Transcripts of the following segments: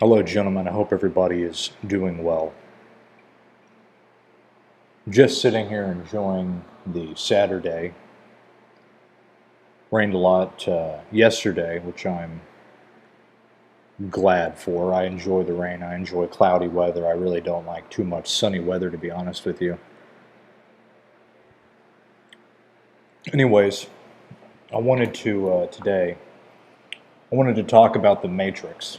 Hello, gentlemen. I hope everybody is doing well. Just sitting here enjoying the Saturday. Rained a lot yesterday, which I'm glad for. I enjoy the rain. I enjoy cloudy weather. I really don't like too much sunny weather, to be honest with you. Anyways, I wanted to talk about the Matrix.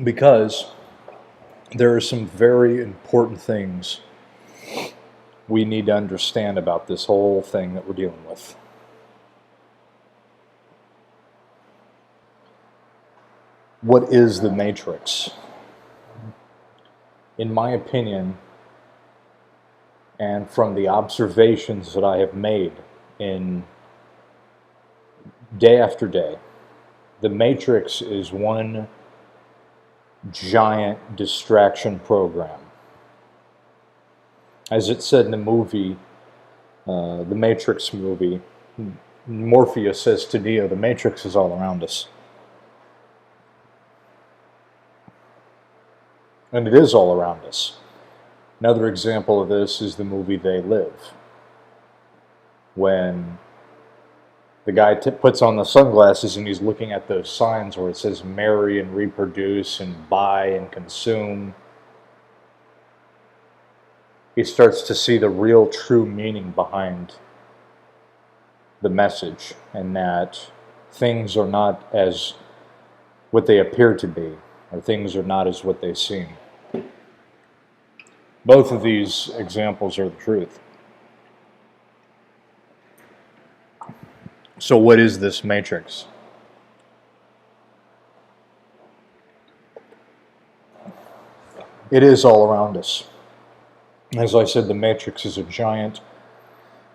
Because there are some very important things we need to understand about this whole thing that we're dealing with. What is the Matrix? In my opinion, and from the observations that I have made in day after day, the Matrix is one giant distraction program. As it said in the movie, the Matrix movie, Morpheus says to Neo, the Matrix is all around us. And it is all around us. Another example of this is the movie They Live. When the guy puts on the sunglasses and he's looking at those signs where it says marry and reproduce and buy and consume, he starts to see the real true meaning behind the message, and that things are not as what they appear to be, or things are not as what they seem. Both of these examples are the truth. So what is this Matrix? It is all around us. As I said, the Matrix is a giant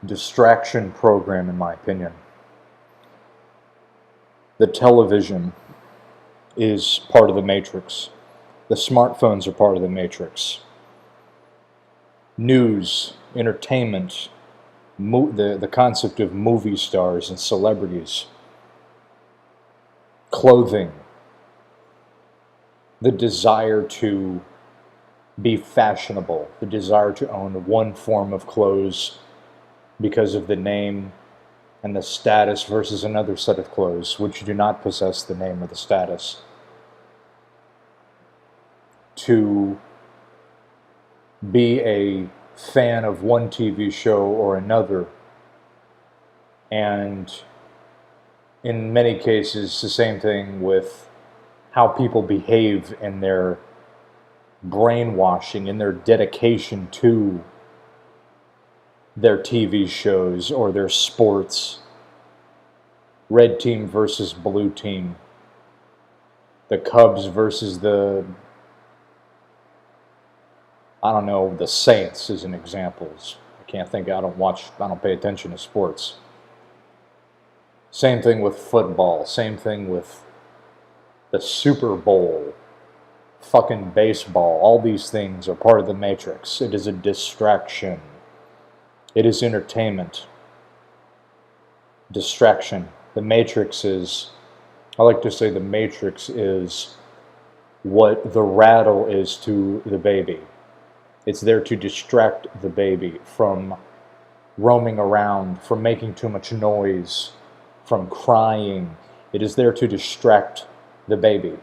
distraction program, in my opinion. The television is part of the Matrix. The smartphones are part of the Matrix. News, entertainment, the concept of movie stars and celebrities, clothing, the desire to be fashionable, the desire to own one form of clothes because of the name and the status versus another set of clothes which do not possess the name or the status, to be a fan of one TV show or another, and in many cases the same thing with how people behave in their brainwashing, in their dedication to their TV shows or their sports. Red team versus blue team. The Cubs versus the Saints as an example. I don't pay attention to sports. Same thing with football. Same thing with the Super Bowl. Fucking baseball. All these things are part of the Matrix. It is a distraction. It is entertainment. Distraction. The Matrix is, I like to say the Matrix is what the rattle is to the baby. It's there to distract the baby from roaming around, from making too much noise, from crying. It is there to distract the baby.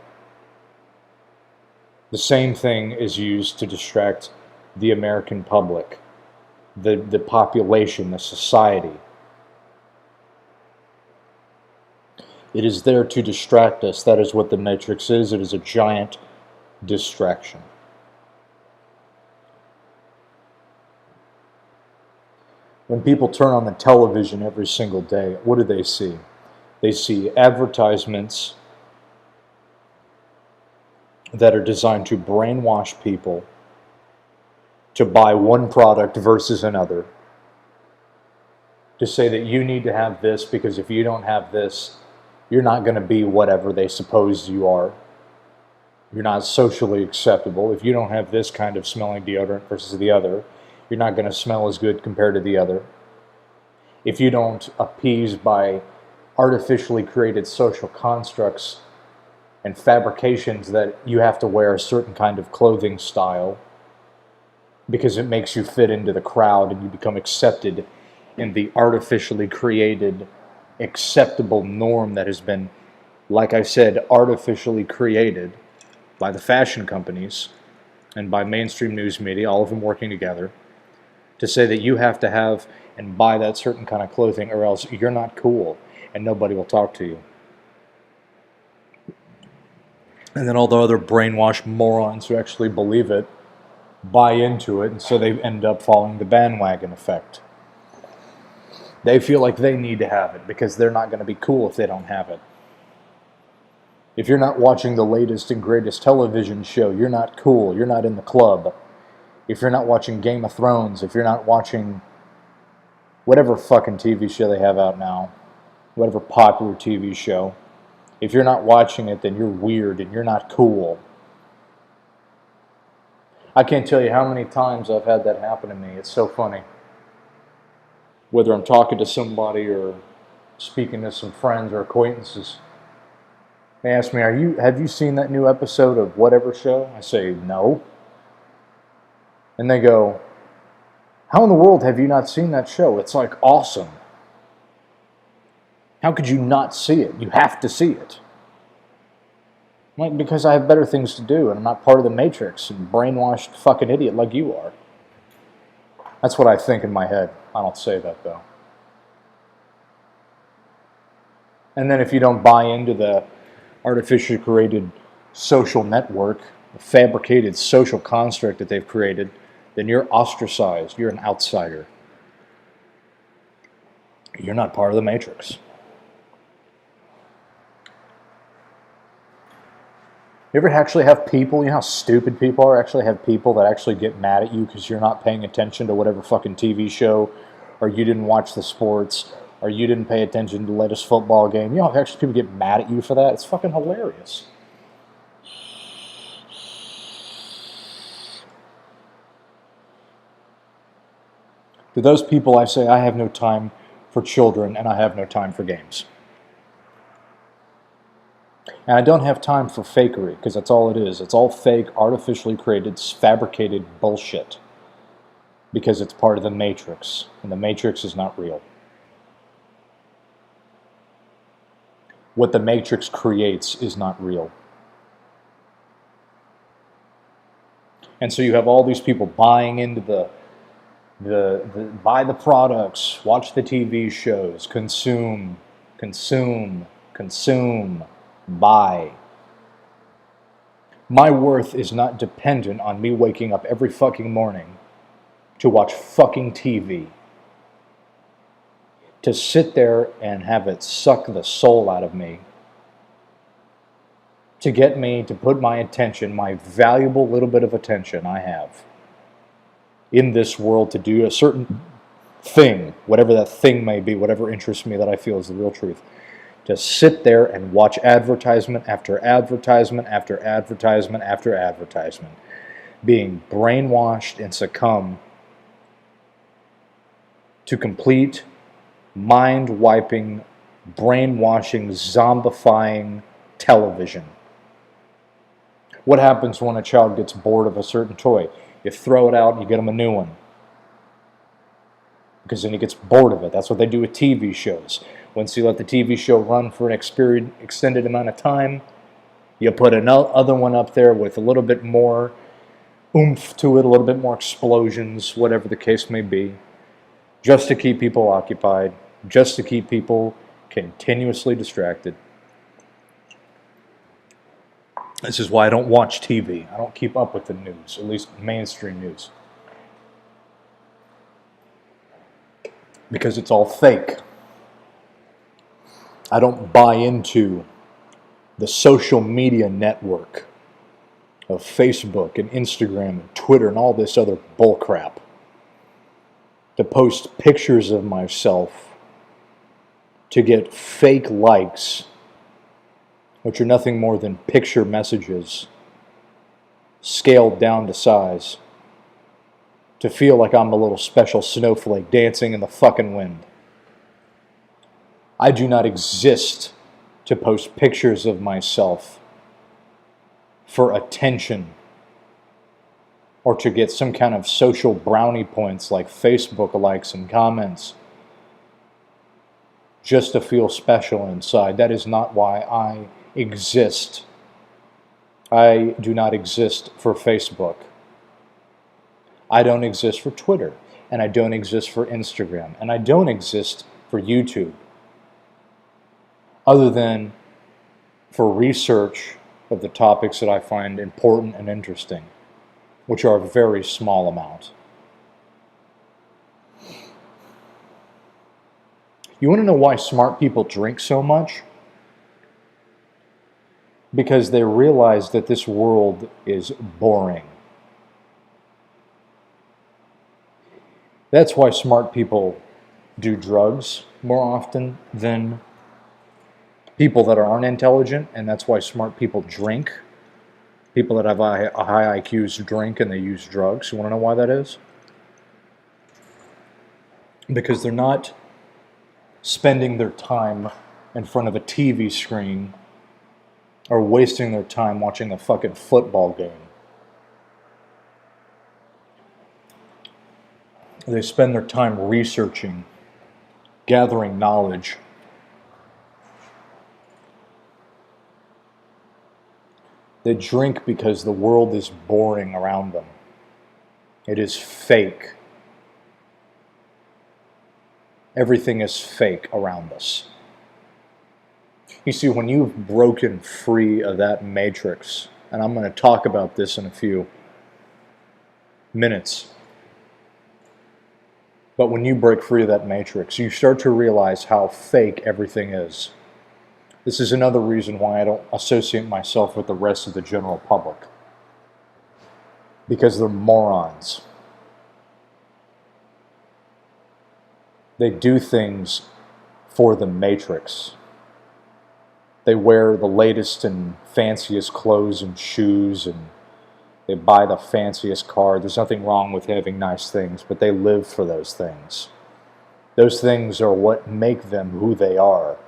The same thing is used to distract the American public, the population, the society. It is there to distract us. That is what the Matrix is. It is a giant distraction. When people turn on the television every single day, what do they see? They see advertisements that are designed to brainwash people to buy one product versus another, to say that you need to have this because if you don't have this, you're not going to be whatever they suppose you are. You're not socially acceptable. If you don't have this kind of smelling deodorant versus the other, you're not going to smell as good compared to the other. If you don't appease by artificially created social constructs and fabrications that you have to wear a certain kind of clothing style because it makes you fit into the crowd and you become accepted in the artificially created acceptable norm that has been, like I said, artificially created by the fashion companies and by mainstream news media, all of them working together, to say that you have to have and buy that certain kind of clothing or else you're not cool and nobody will talk to you. And then all the other brainwashed morons who actually believe it buy into it, and so they end up following the bandwagon effect. They feel like they need to have it because they're not going to be cool if they don't have it. If you're not watching the latest and greatest television show, you're not cool, you're not in the club. If you're not watching Game of Thrones, if you're not watching whatever fucking TV show they have out now, whatever popular TV show, if you're not watching it, then you're weird and you're not cool. I can't tell you how many times I've had that happen to me. It's so funny. Whether I'm talking to somebody or speaking to some friends or acquaintances, they ask me, have you seen that new episode of whatever show? I say, no. And they go, how in the world have you not seen that show? It's like awesome. How could you not see it? You have to see it. Like, because I have better things to do and I'm not part of the Matrix and brainwashed fucking idiot like you are. That's what I think in my head. I don't say that though. And then if you don't buy into the artificially created social network, the fabricated social construct that they've created, then you're ostracized. You're an outsider. You're not part of the Matrix. You ever actually have people, you know how stupid people are, actually have people that actually get mad at you because you're not paying attention to whatever fucking TV show, or you didn't watch the sports, or you didn't pay attention to the latest football game. You know how actually people get mad at you for that? It's fucking hilarious. To those people I say, I have no time for children and I have no time for games. And I don't have time for fakery, because that's all it is. It's all fake, artificially created, fabricated bullshit. Because it's part of the Matrix, and the Matrix is not real. What the Matrix creates is not real. And so you have all these people buying into buy the products, watch the TV shows, consume, buy. My worth is not dependent on me waking up every fucking morning to watch fucking TV. To sit there and have it suck the soul out of me. To get me to put my attention, my valuable little bit of attention I have in this world to do a certain thing, whatever that thing may be, whatever interests me that I feel is the real truth. To sit there and watch advertisement after advertisement after advertisement after advertisement, being brainwashed and succumb to complete mind-wiping, brainwashing, zombifying television. What happens when a child gets bored of a certain toy? You throw it out and you get them a new one. Because then he gets bored of it. That's what they do with TV shows. Once you let the TV show run for an extended amount of time, you put another one up there with a little bit more oomph to it, a little bit more explosions, whatever the case may be, just to keep people occupied, just to keep people continuously distracted. This is why I don't watch TV. I don't keep up with the news, at least mainstream news. Because it's all fake. I don't buy into the social media network of Facebook and Instagram and Twitter and all this other bullcrap to post pictures of myself to get fake likes, which are nothing more than picture messages scaled down to size, to feel like I'm a little special snowflake dancing in the fucking wind. I do not exist to post pictures of myself for attention or to get some kind of social brownie points like Facebook likes and comments just to feel special inside. That is not why I exist. I do not exist for Facebook. I don't exist for Twitter, and I don't exist for Instagram, and I don't exist for YouTube, other than for research of the topics that I find important and interesting, which are a very small amount. You want to know why smart people drink so much? Because they realize that this world is boring. That's why smart people do drugs more often than people that aren't intelligent, and that's why smart people drink. People that have high IQs drink and they use drugs. You want to know why that is? Because they're not spending their time in front of a TV screen or wasting their time watching a fucking football game. They spend their time researching, gathering knowledge. They drink because the world is boring around them. It is fake. Everything is fake around us. You see, when you've broken free of that matrix, and I'm going to talk about this in a few minutes, but when you break free of that matrix, you start to realize how fake everything is. This is another reason why I don't associate myself with the rest of the general public. Because they're morons. They do things for the matrix. They wear the latest and fanciest clothes and shoes, and they buy the fanciest car. There's nothing wrong with having nice things, but they live for those things. Those things are what make them who they are.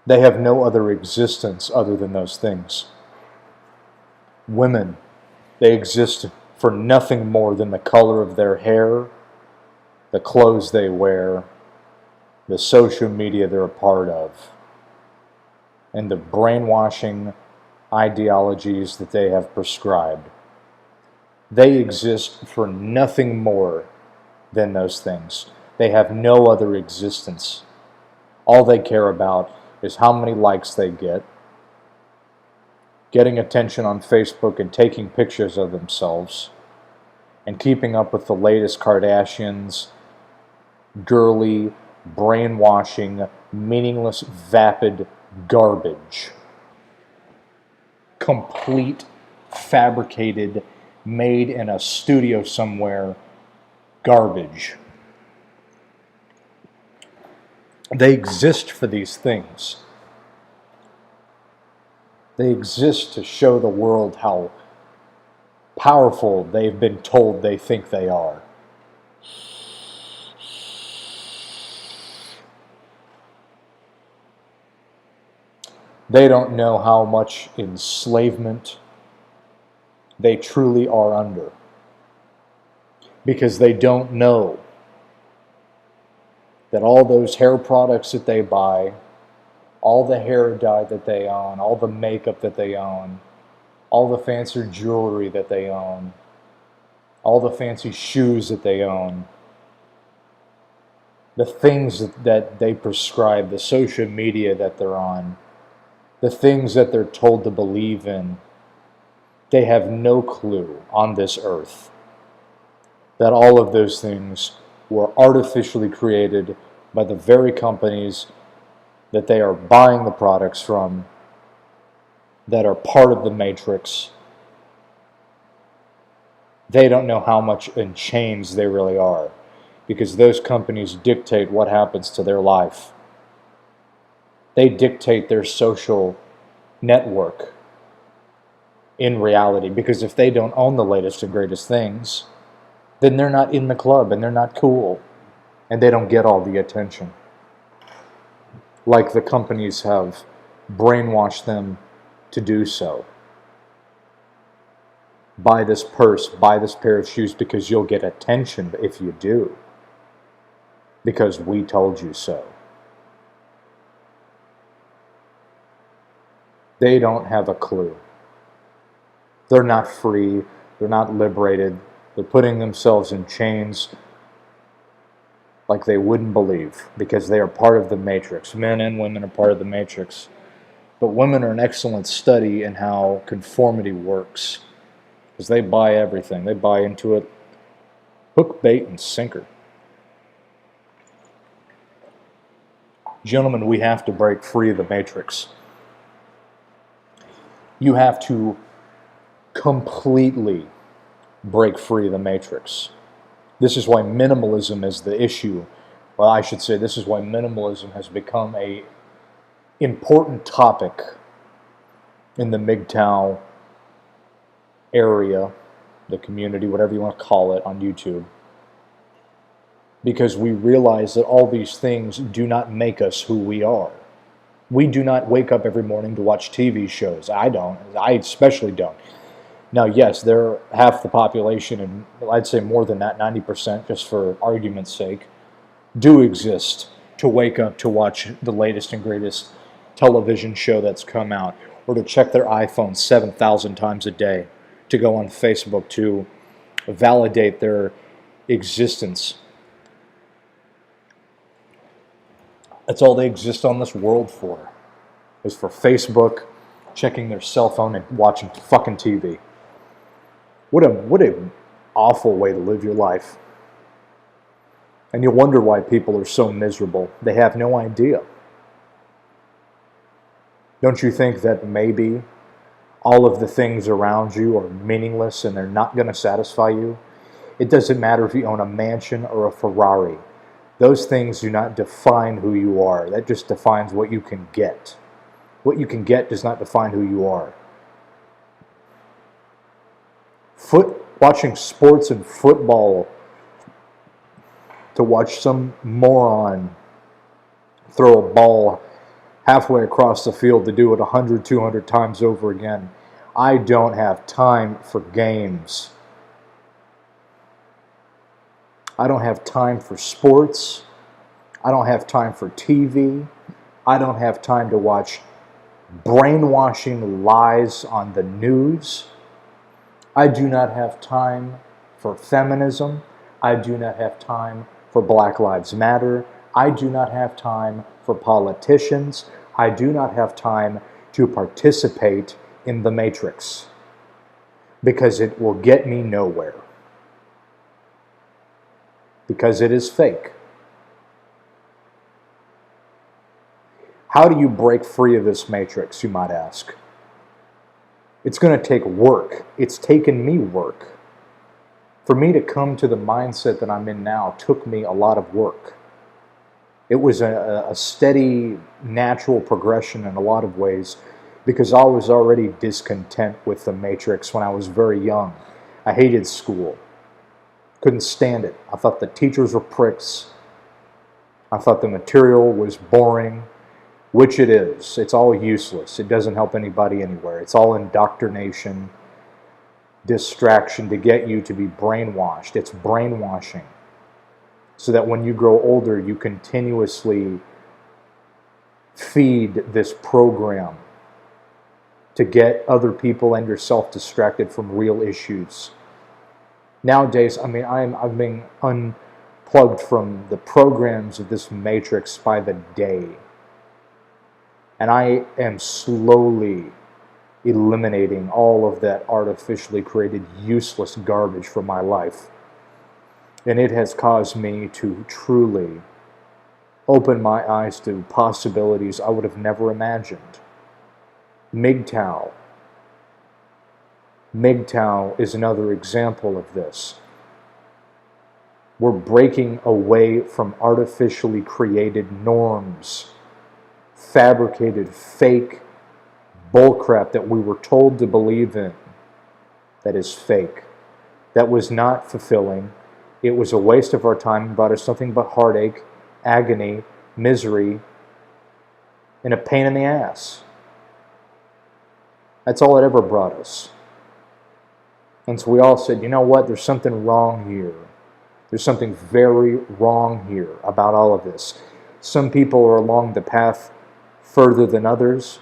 They have no other existence other than those things. Women, they exist for nothing more than the color of their hair, the clothes they wear, the social media they're a part of, and the brainwashing ideologies that they have prescribed. They exist for nothing more than those things. They have no other existence. All they care about is how many likes they get, getting attention on Facebook and taking pictures of themselves, and keeping up with the latest Kardashians, girly, brainwashing, meaningless, vapid garbage. Complete, fabricated, made in a studio somewhere garbage. They exist for these things. They exist to show the world how powerful they've been told they think they are. They don't know how much enslavement they truly are under, because they don't know that all those hair products that they buy, all the hair dye that they own, all the makeup that they own, all the fancy jewelry that they own, all the fancy shoes that they own, the things that they prescribe, the social media that they're on, the things that they're told to believe in, they have no clue on this earth that all of those things were artificially created by the very companies that they are buying the products from, that are part of the matrix. They don't know how much in chains they really are, because those companies dictate what happens to their life. They dictate their social network in reality, because if they don't own the latest and greatest things, then they're not in the club and they're not cool. and they don't get all the attention. Like the companies have brainwashed them to do so. Buy this purse, buy this pair of shoes because you'll get attention if you do. Because we told you so. They don't have a clue. They're not free. They're not liberated. They're putting themselves in chains like they wouldn't believe because they are part of the matrix. Men and women are part of the matrix. But women are an excellent study in how conformity works because they buy everything. They buy into it hook, bait, and sinker. Gentlemen, we have to break free of the matrix. You have to completely break free of the matrix. This is why minimalism is the issue. Well, I should say this is why minimalism has become a important topic in the Mgtow area, the community, whatever you want to call it, on YouTube. Because we realize that all these things do not make us who we are. We do not wake up every morning to watch TV shows. I don't. I especially don't. Now, yes, they're half the population, and I'd say more than that, 90%, just for argument's sake, do exist to wake up to watch the latest and greatest television show that's come out, or to check their iPhone 7,000 times a day, to go on Facebook to validate their existence. That's all they exist on this world for, is for Facebook, checking their cell phone, and watching fucking TV. What a awful way to live your life. And you wonder why people are so miserable. They have no idea. Don't you think that maybe all of the things around you are meaningless and they're not going to satisfy you? It doesn't matter if you own a mansion or a Ferrari. Those things do not define who you are. That just defines what you can get. What you can get does not define who you are. Watching sports and football, to watch some moron throw a ball halfway across the field to do it 100, 200 times over again. I don't have time for games. I don't have time for sports. I don't have time for TV. I don't have time to watch brainwashing lies on the news. I do not have time for feminism. I do not have time for Black Lives Matter. I do not have time for politicians. I do not have time to participate in the matrix because it will get me nowhere. Because it is fake. How do you break free of this matrix, you might ask? It's going to take work. It's taken me work. For me to come to the mindset that I'm in now took me a lot of work. It was a steady, natural progression in a lot of ways because I was already discontent with the matrix when I was very young. I hated school. Couldn't stand it. I thought the teachers were pricks. I thought the material was boring. Which it is. It's all useless. It doesn't help anybody anywhere. It's all indoctrination, distraction to get you to be brainwashed. It's brainwashing. So that when you grow older, you continuously feed this program to get other people and yourself distracted from real issues. Nowadays, I've been unplugged from the programs of this matrix by the day. And I am slowly eliminating all of that artificially created useless garbage from my life. And it has caused me to truly open my eyes to possibilities I would have never imagined. Mgtow. Mgtow is another example of this. We're breaking away from artificially created norms, fabricated, fake bullcrap that we were told to believe in that is fake, that was not fulfilling, It was a waste of our time and brought us nothing but heartache, agony, misery, and a pain in the ass. That's all it ever brought us. And so we all said, you know what, there's something wrong here. There's something very wrong here about all of this. Some people are along the path further than others,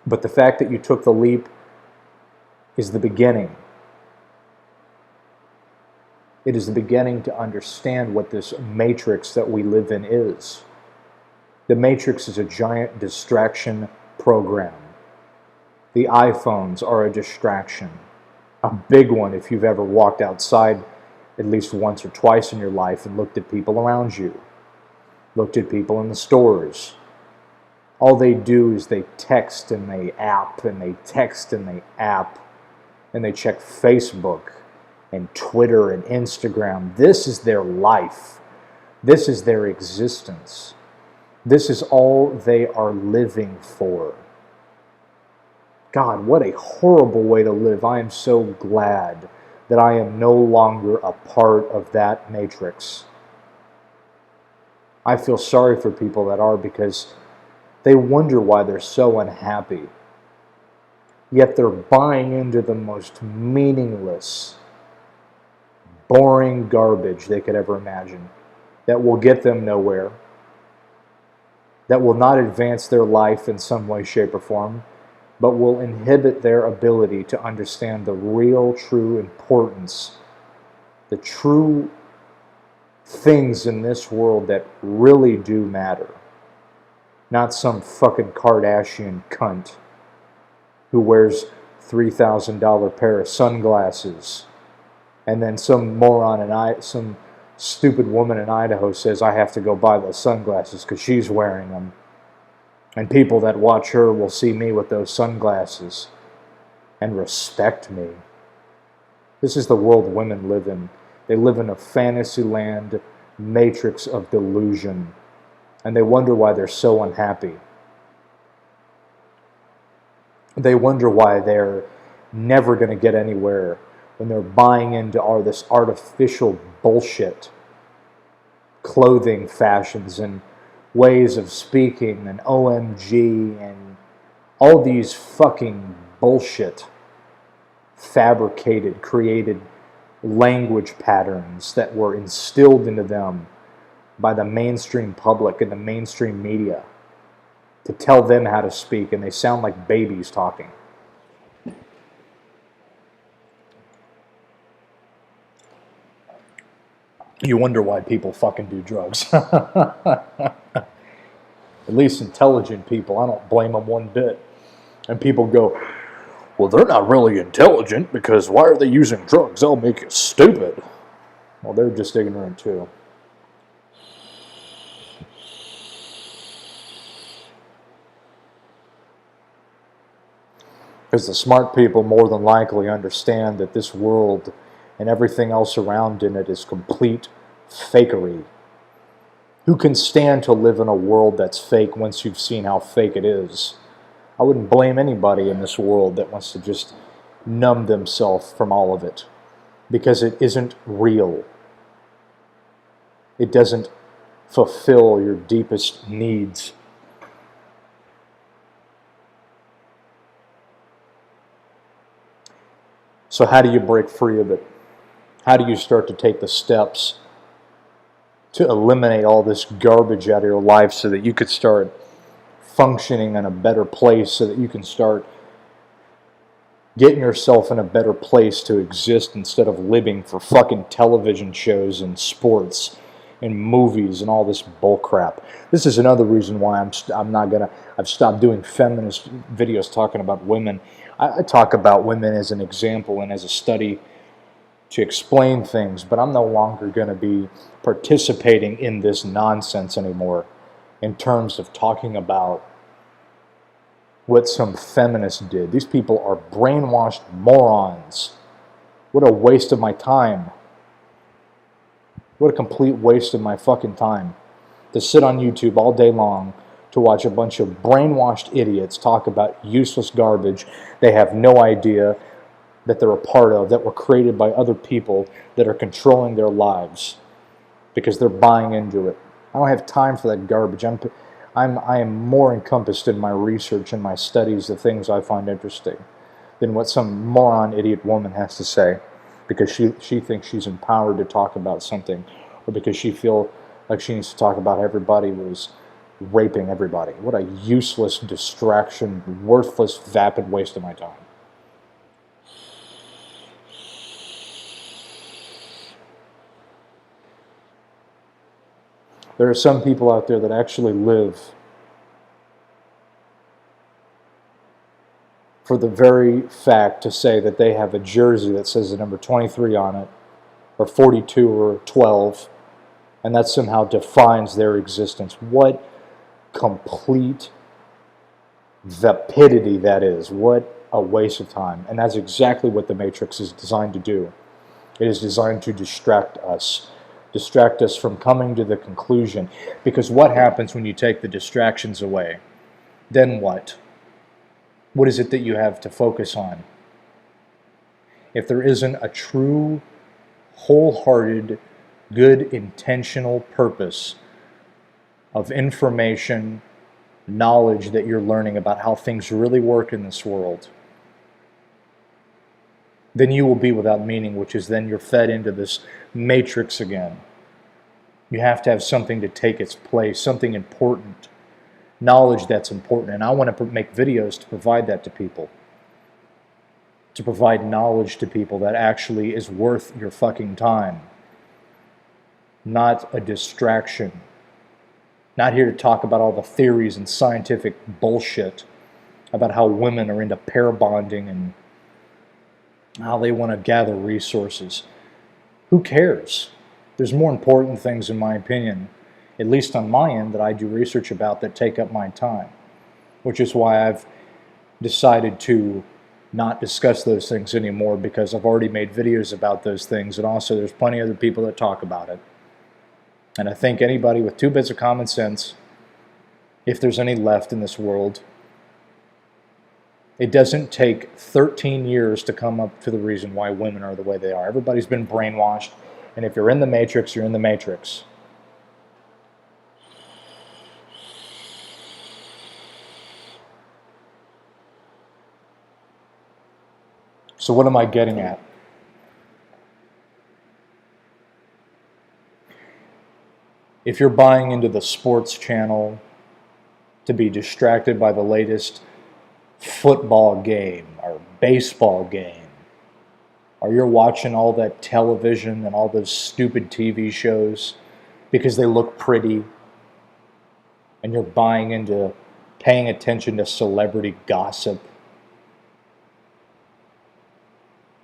but the fact that you took the leap is the beginning. It is the beginning to understand what this matrix that we live in is. The matrix is a giant distraction program. The iPhones are a distraction. A big one if you've ever walked outside at least once or twice in your life and looked at people around you. Looked at people in the stores. All they do is they text and they app and they text and they app and they check Facebook and Twitter and Instagram. This is their life. This is their existence. This is all they are living for. God, what a horrible way to live. I am so glad that I am no longer a part of that matrix. I feel sorry for people that are, because they wonder why they're so unhappy. Yet they're buying into the most meaningless, boring garbage they could ever imagine that will get them nowhere, that will not advance their life in some way, shape, or form, but will inhibit their ability to understand the real, true importance, the true things in this world that really do matter. Not some fucking Kardashian cunt who wears $3,000 pair of sunglasses, and then some moron some stupid woman in Idaho says I have to go buy those sunglasses because she's wearing them. And people that watch her will see me with those sunglasses and respect me. This is the world women live in. They live in a fantasy land matrix of delusion. And they wonder why they're so unhappy. They wonder why they're never going to get anywhere when they're buying into all this artificial bullshit. Clothing fashions and ways of speaking and OMG and all these fucking bullshit fabricated, created language patterns that were instilled into them by the mainstream public and the mainstream media to tell them how to speak, and they sound like babies talking. You wonder why people fucking do drugs. At least intelligent people, I don't blame them one bit. And people go, well, they're not really intelligent because why are they using drugs? They'll make you stupid. Well, they're just ignorant too. Because the smart people more than likely understand that this world and everything else around in it is complete fakery. Who can stand to live in a world that's fake once you've seen how fake it is? I wouldn't blame anybody in this world that wants to just numb themselves from all of it, because it isn't real. It doesn't fulfill your deepest needs. So how do you break free of it? How do you start to take the steps to eliminate all this garbage out of your life so that you could start functioning in a better place, so that you can start getting yourself in a better place to exist instead of living for fucking television shows and sports and movies and all this bullcrap. This is another reason why I've stopped doing feminist videos talking about women. I talk about women as an example and as a study to explain things, but I'm no longer going to be participating in this nonsense anymore in terms of talking about what some feminists did. These people are brainwashed morons. What a waste of my time. What a complete waste of my fucking time to sit on YouTube all day long to watch a bunch of brainwashed idiots talk about useless garbage. They have no idea that they're a part of, that were created by other people that are controlling their lives because they're buying into it. I don't have time for that garbage. I am more encompassed in my research and my studies of things I find interesting than what some moron idiot woman has to say because she thinks she's empowered to talk about something, or because she feels like she needs to talk about everybody was raping everybody. What a useless distraction, worthless, vapid waste of my time. There are some people out there that actually live for the very fact to say that they have a jersey that says the number 23 on it, or 42 or 12, and that somehow defines their existence. What complete vapidity that is. What a waste of time. And that's exactly what the Matrix is designed to do. It is designed to distract us from coming to the conclusion. Because what happens when you take the distractions away? Then what? What is it that you have to focus on? If there isn't a true, wholehearted, good, intentional purpose of information, knowledge that you're learning about how things really work in this world, then you will be without meaning, which is then you're fed into this matrix again. You have to have something to take its place, something important, knowledge that's important. And I want to make videos to provide that to people, to provide knowledge to people that actually is worth your fucking time, not a distraction. Not here to talk about all the theories and scientific bullshit about how women are into pair bonding and how they want to gather resources. Who cares? There's more important things, in my opinion, at least on my end, that I do research about that take up my time, which is why I've decided to not discuss those things anymore, because I've already made videos about those things, and also there's plenty of other people that talk about it. And I think anybody with 2 bits of common sense, if there's any left in this world, it doesn't take 13 years to come up to the reason why women are the way they are. Everybody's been brainwashed, and if you're in the matrix, you're in the matrix. So what am I getting at? If you're buying into the sports channel to be distracted by the latest football game or baseball game, or you're watching all that television and all those stupid TV shows because they look pretty, and you're buying into paying attention to celebrity gossip,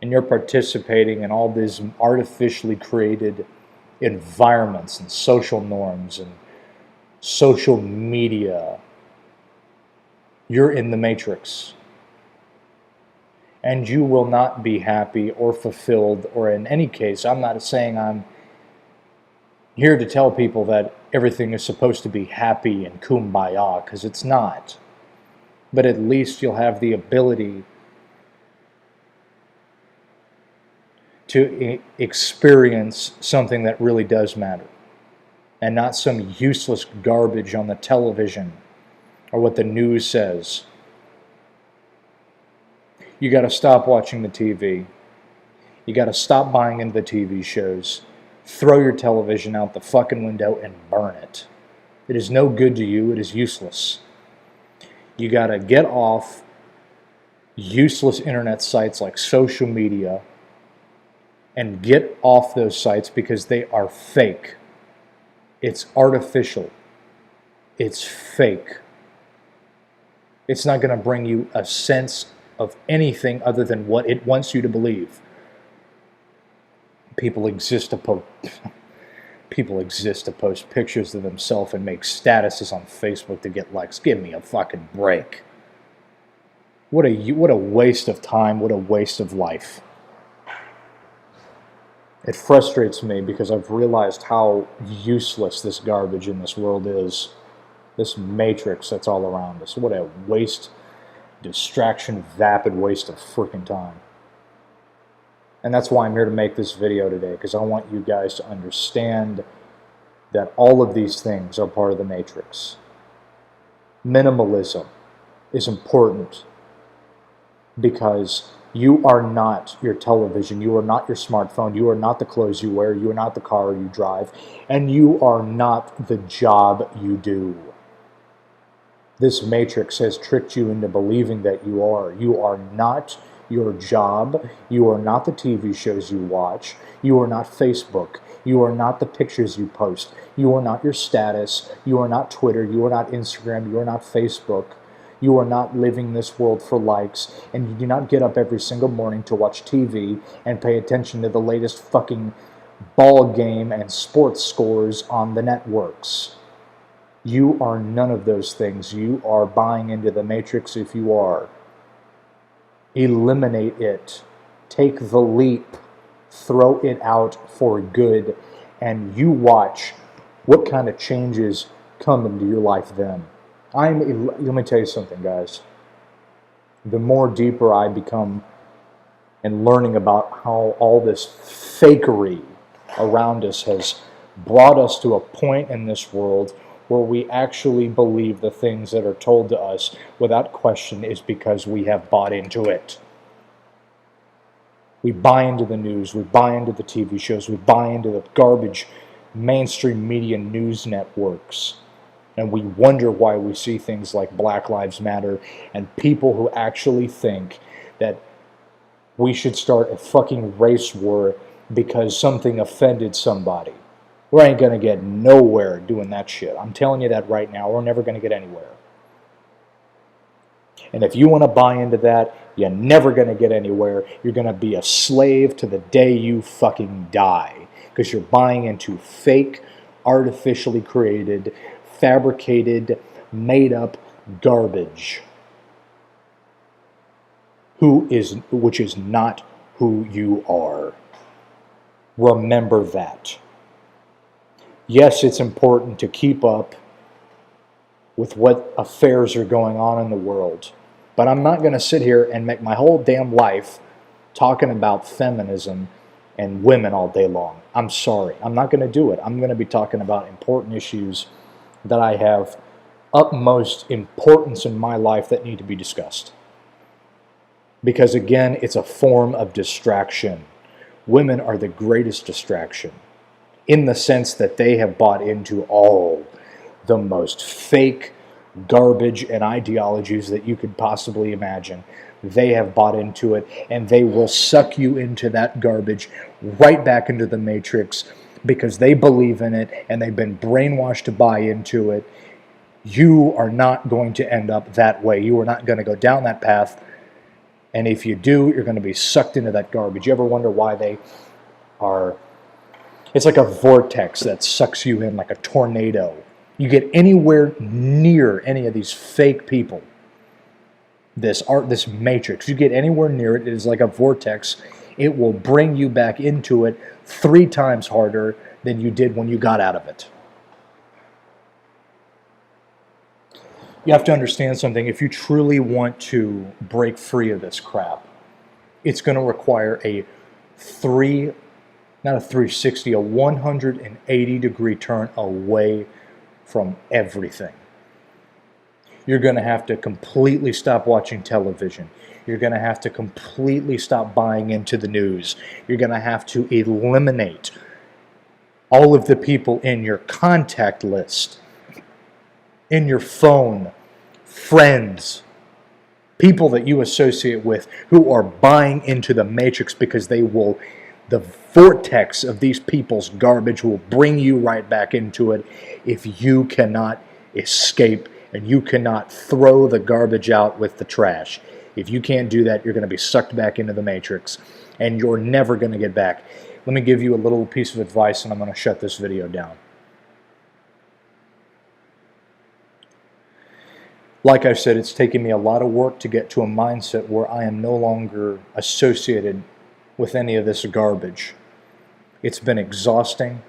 and you're participating in all these artificially created environments and social norms and social media, you're in the matrix. And you will not be happy or fulfilled, or in any case, I'm not saying I'm here to tell people that everything is supposed to be happy and kumbaya, because it's not. But at least you'll have the ability to experience something that really does matter, and not some useless garbage on the television or what the news says. You got to stop watching the TV. You got to stop buying into the TV shows. Throw your television out the fucking window and burn it. It is no good to you. It is useless. You got to get off useless internet sites like social media, and get off those sites because they are fake. It's artificial. It's fake. It's not going to bring you a sense of anything other than what it wants you to believe. People exist to post pictures of themselves and make statuses on Facebook to get likes. Give me a fucking break. What a waste of time. What a waste of life. It frustrates me because I've realized how useless this garbage in this world is. This matrix that's all around us. What a waste, distraction, vapid waste of freaking time. And that's why I'm here to make this video today, because I want you guys to understand that all of these things are part of the matrix. Minimalism is important because you are not your television, you are not your smartphone, you are not the clothes you wear, you are not the car you drive, and you are not the job you do. This matrix has tricked you into believing that you are. You are not your job, you are not the TV shows you watch, you are not Facebook, you are not the pictures you post, you are not your status, you are not Twitter, you are not Instagram, you are not Facebook. You are not living this world for likes, and you do not get up every single morning to watch TV and pay attention to the latest fucking ball game and sports scores on the networks. You are none of those things. You are buying into the matrix if you are. Eliminate it. Take the leap. Throw it out for good, and you watch what kind of changes come into your life then. Let me tell you something, guys. The more deeper I become in learning about how all this fakery around us has brought us to a point in this world where we actually believe the things that are told to us without question is because we have bought into it. We buy into the news, we buy into the TV shows, we buy into the garbage mainstream media news networks. And we wonder why we see things like Black Lives Matter and people who actually think that we should start a fucking race war because something offended somebody. We ain't going to get nowhere doing that shit. I'm telling you that right now. We're never going to get anywhere. And if you want to buy into that, you're never going to get anywhere. You're going to be a slave to the day you fucking die. Because you're buying into fake, artificially created, fabricated, made-up garbage, which is not who you are. Remember that. Yes, it's important to keep up with what affairs are going on in the world, but I'm not going to sit here and make my whole damn life talking about feminism and women all day long. I'm sorry. I'm not going to do it. I'm going to be talking about important issues that I have utmost importance in my life that need to be discussed. Because again, it's a form of distraction. Women are the greatest distraction in the sense that they have bought into all the most fake garbage and ideologies that you could possibly imagine. They have bought into it, and they will suck you into that garbage right back into the matrix because they believe in it and they've been brainwashed to buy into it. You are not going to end up that way. You are not going to go down that path. And if you do, you're going to be sucked into that garbage. You ever wonder why they are? It's like a vortex that sucks you in like a tornado. You get anywhere near any of these fake people, this matrix, you get anywhere near it, it is like a vortex. It will bring you back into it 3 times harder than you did when you got out of it. You have to understand something. If you truly want to break free of this crap, it's going to require a 360, a 180-degree turn away from everything. You're going to have to completely stop watching television. You're going to have to completely stop buying into the news. You're going to have to eliminate all of the people in your contact list, in your phone, friends, people that you associate with who are buying into the matrix because the vortex of these people's garbage will bring you right back into it if you cannot escape and you cannot throw the garbage out with the trash. If you can't do that, you're going to be sucked back into the matrix and you're never going to get back. Let me give you a little piece of advice and I'm going to shut this video down. Like I said, it's taken me a lot of work to get to a mindset where I am no longer associated with any of this garbage. It's been exhausting.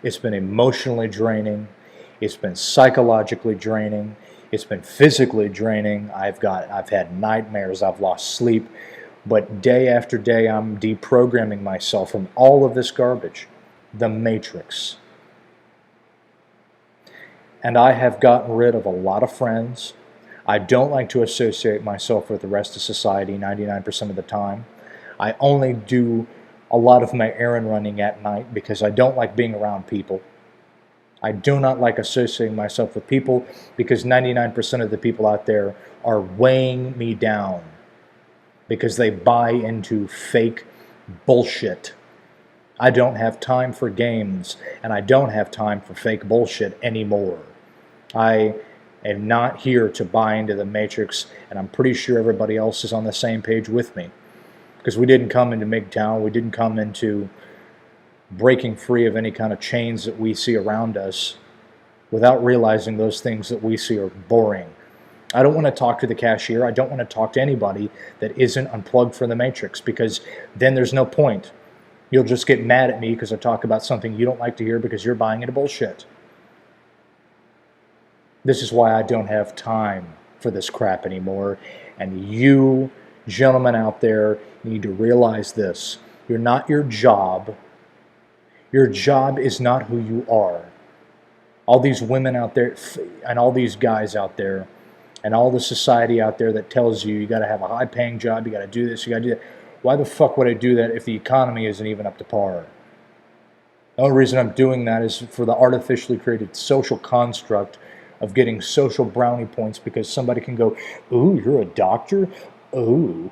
It's been emotionally draining. It's been psychologically draining. It's been physically draining. I've had nightmares. I've lost sleep But day after day, I'm deprogramming myself from all of this garbage, the Matrix. And I have gotten rid of a lot of friends. I don't like to associate myself with the rest of society 99% of the time. I only do a lot of my errand running at night because I don't like being around people. I do not like associating myself with people because 99% of the people out there are weighing me down because they buy into fake bullshit. I don't have time for games, and I don't have time for fake bullshit anymore. I am not here to buy into the Matrix, and I'm pretty sure everybody else is on the same page with me. Because we didn't come into Mgtow, we didn't come into breaking free of any kind of chains that we see around us without realizing those things that we see are boring. I don't want to talk to the cashier. I don't want to talk to anybody that isn't unplugged from the Matrix, because then there's no point. You'll just get mad at me because I talk about something you don't like to hear because you're buying into bullshit. This is why I don't have time for this crap anymore. And you gentlemen out there need to realize this. You're not your job. Your job is not who you are. All these women out there and all these guys out there and all the society out there that tells you got to have a high-paying job, you got to do this, you got to do that. Why the fuck would I do that if the economy isn't even up to par? The only reason I'm doing that is for the artificially created social construct of getting social brownie points because somebody can go, ooh, you're a doctor? Ooh.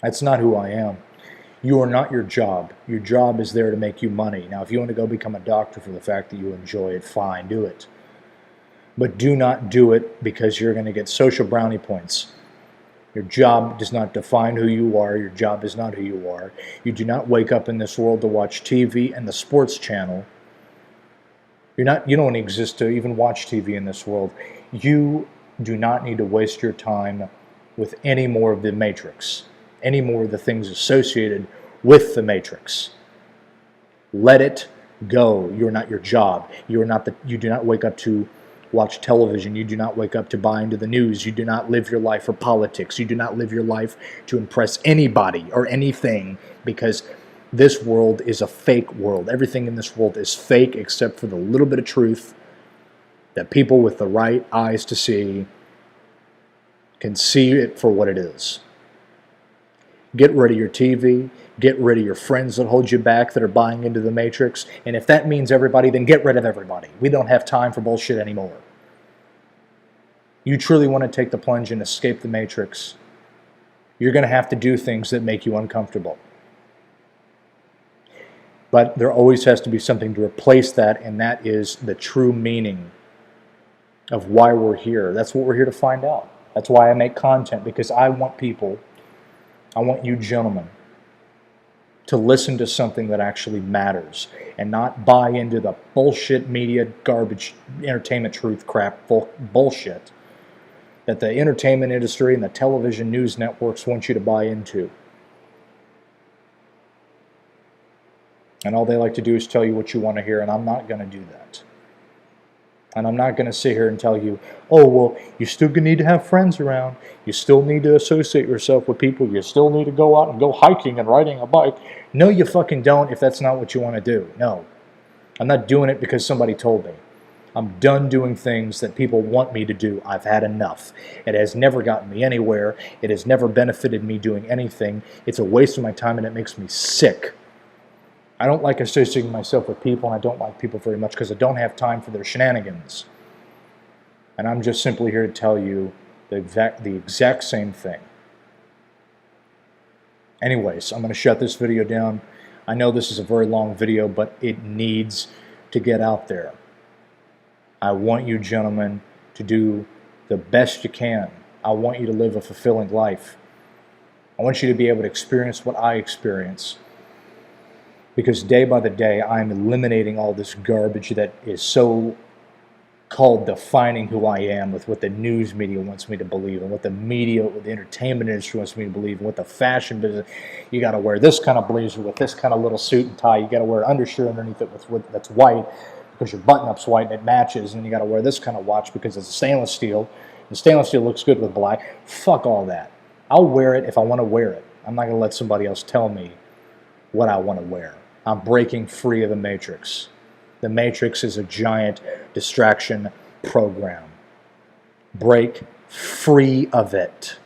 That's not who I am. You are not your job. Your job is there to make you money. Now, if you want to go become a doctor for the fact that you enjoy it, fine, do it. But do not do it because you're going to get social brownie points. Your job does not define who you are. Your job is not who you are. You do not wake up in this world to watch TV and the sports channel. You don't exist to even watch TV in this world. You do not need to waste your time with any more of the Matrix, any more of the things associated with the Matrix. Let it go. You're not your job. You do not wake up to watch television. You do not wake up to buy into the news. You do not live your life for politics. You do not live your life to impress anybody or anything, because this world is a fake world. Everything in this world is fake except for the little bit of truth that people with the right eyes to see can see it for what it is. Get rid of your TV. Get rid of your friends that hold you back that are buying into the Matrix. And if that means everybody, then get rid of everybody. We don't have time for bullshit anymore. You truly want to take the plunge and escape the Matrix, you're going to have to do things that make you uncomfortable. But there always has to be something to replace that, and that is the true meaning of why we're here. That's what we're here to find out. That's why I make content, because I want people, I want you gentlemen, to listen to something that actually matters and not buy into the bullshit media, garbage, entertainment truth crap bullshit that the entertainment industry and the television news networks want you to buy into. And all they like to do is tell you what you want to hear, and I'm not going to do that. And I'm not going to sit here and tell you, oh, well, you still need to have friends around. You still need to associate yourself with people. You still need to go out and go hiking and riding a bike. No, you fucking don't if that's not what you want to do. No. I'm not doing it because somebody told me. I'm done doing things that people want me to do. I've had enough. It has never gotten me anywhere. It has never benefited me doing anything. It's a waste of my time, and it makes me sick. I don't like associating myself with people, and I don't like people very much because I don't have time for their shenanigans. And I'm just simply here to tell you the exact same thing. Anyways, I'm going to shut this video down. I know this is a very long video, but it needs to get out there. I want you gentlemen to do the best you can. I want you to live a fulfilling life. I want you to be able to experience what I experience. Because day by the day, I'm eliminating all this garbage that is so called defining who I am, with what the news media wants me to believe, and what the media, what the entertainment industry wants me to believe, and what the fashion business. You got to wear this kind of blazer with this kind of little suit and tie. You got to wear an undershirt underneath it that's white because your button-up's white and it matches. And you got to wear this kind of watch because it's stainless steel. And stainless steel looks good with black. Fuck all that. I'll wear it if I want to wear it. I'm not going to let somebody else tell me what I want to wear. I'm breaking free of the Matrix. The Matrix is a giant distraction program. Break free of it.